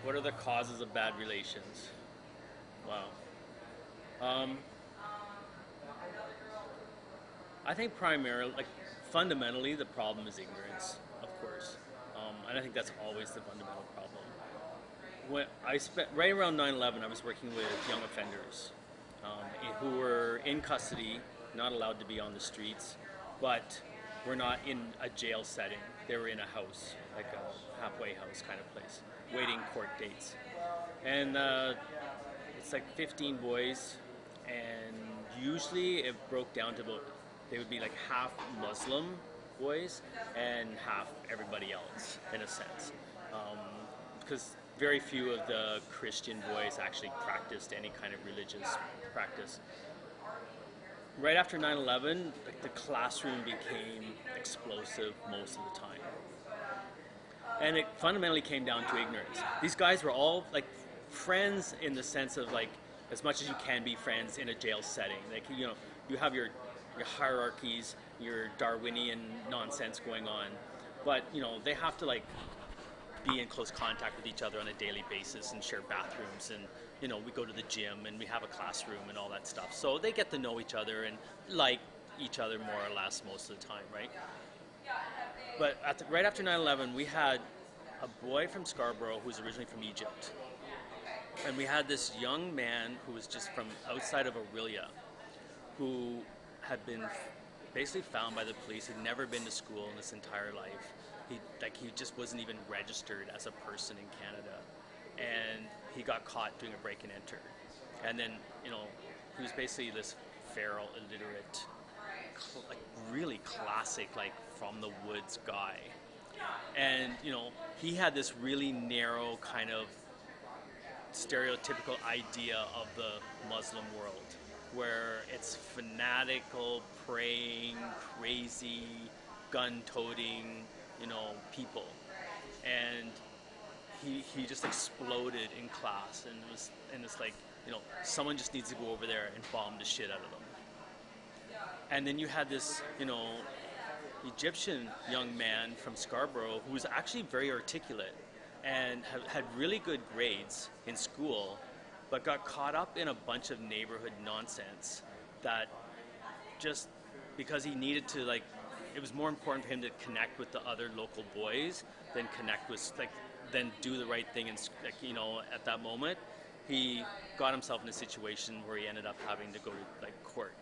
What are the causes of bad relations? Wow. Um, I think primarily, like fundamentally, the problem is ignorance, of course, and I think that's always the fundamental problem. When I spent right around 9/11, I was working with young offenders who were in custody, not allowed to be on the streets, but were not in a jail setting. They were in a house, like a halfway house kind of place, waiting court dates. And it's like 15 boys, and usually it broke down to about they would be like half Muslim boys and half everybody else in a sense, because very few of the Christian boys actually practiced any kind of religious practice. Right after 9/11, like the classroom became explosive most of the time, and it fundamentally came down to ignorance. These guys were all like friends in the sense of like as much as you can be friends in a jail setting. Like you have your hierarchies, your Darwinian nonsense going on, but they have to like be in close contact with each other on a daily basis and share bathrooms, and we go to the gym and we have a classroom and all that stuff. So they get to know each other and like each other more or less most of the time, right? But right after 9/11, we had a boy from Scarborough who was originally from Egypt. And we had this young man who was just from outside of Aurelia who had been basically found by the police. He'd never been to school in his entire life. He just wasn't even registered as a person in Canada. And he got caught doing a break and enter. And then, he was basically this feral, illiterate, like really classic, like from the woods guy. And he had this really narrow kind of stereotypical idea of the Muslim world, where it's fanatical, praying, crazy, gun-toting, people. And he just exploded in class, and it's like, someone just needs to go over there and bomb the shit out of them. And then you had this, Egyptian young man from Scarborough who was actually very articulate and had really good grades in school, but got caught up in a bunch of neighborhood nonsense that just because he needed to like it was more important for him to connect with the other local boys than connect with like than do the right thing, and like at that moment he got himself in a situation where he ended up having to go to like court,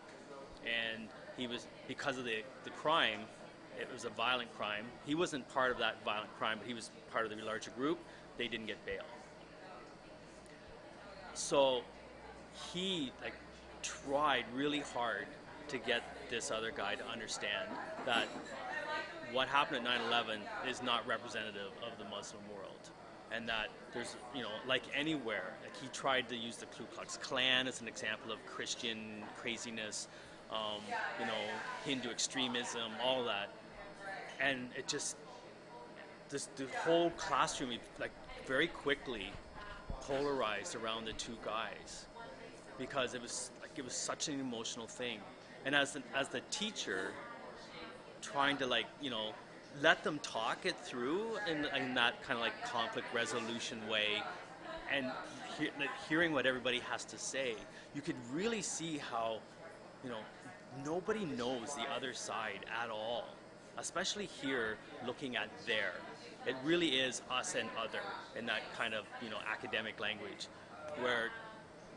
and he was because of the crime. It was a violent crime. He wasn't part of that violent crime, but he was part of the larger group. They didn't get bail. So he like tried really hard to get this other guy to understand that what happened at 9/11 is not representative of the Muslim world, and that there's like anywhere. Like he tried to use the Ku Klux Klan as an example of Christian craziness, um, you know, Hindu extremism, all that, and it just the whole classroom like very quickly polarized around the two guys because it was such an emotional thing, and as the teacher trying to like let them talk it through in that kind of like conflict resolution way, and like, hearing what everybody has to say, you could really see how you know nobody knows the other side at all, especially here looking at there. It really is us and other in that kind of academic language, where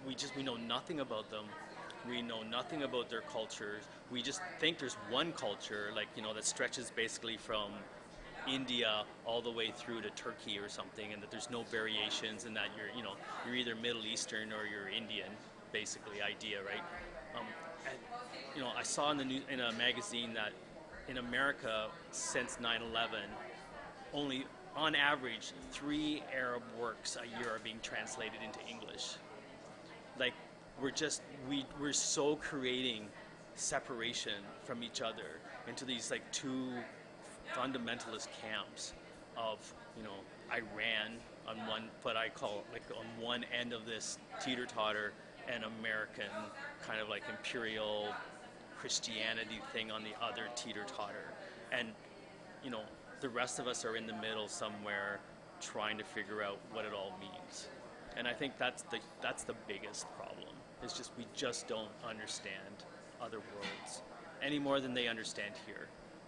we know nothing about them. We know nothing about their cultures. We just think there's one culture, like that stretches basically from India all the way through to Turkey or something, and that there's no variations, and that you're either Middle Eastern or you're Indian, basically idea, right? Um, and I saw in a magazine that in America since 9/11, only on average 3 Arab works a year are being translated into English. Like we're so creating separation from each other into these like two fundamentalist camps of Iran on one, what I call like on one end of this teeter totter, and American kind of like imperial Christianity thing on the other teeter totter, and you know the rest of us are in the middle somewhere, trying to figure out what it all means. And I think that's the biggest problem. It's just we just don't understand other worlds any more than they understand here.